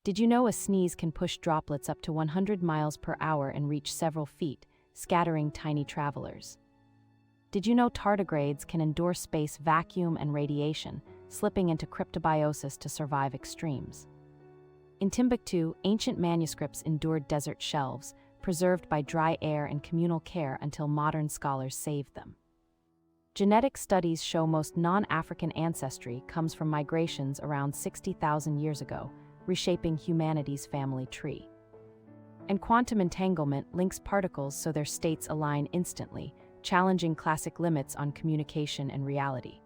Did you know a sneeze can push droplets up to 100 miles per hour and reach several feet, scattering tiny travelers? Did you know tardigrades can endure space vacuum and radiation, slipping into cryptobiosis to survive extremes? In Timbuktu, ancient manuscripts endured desert shelves, preserved by dry air and communal care until modern scholars saved them. Genetic studies show most non-African ancestry comes from migrations around 60,000 years ago, reshaping humanity's family tree. And quantum entanglement links particles so their states align instantly, challenging classic limits on communication and reality.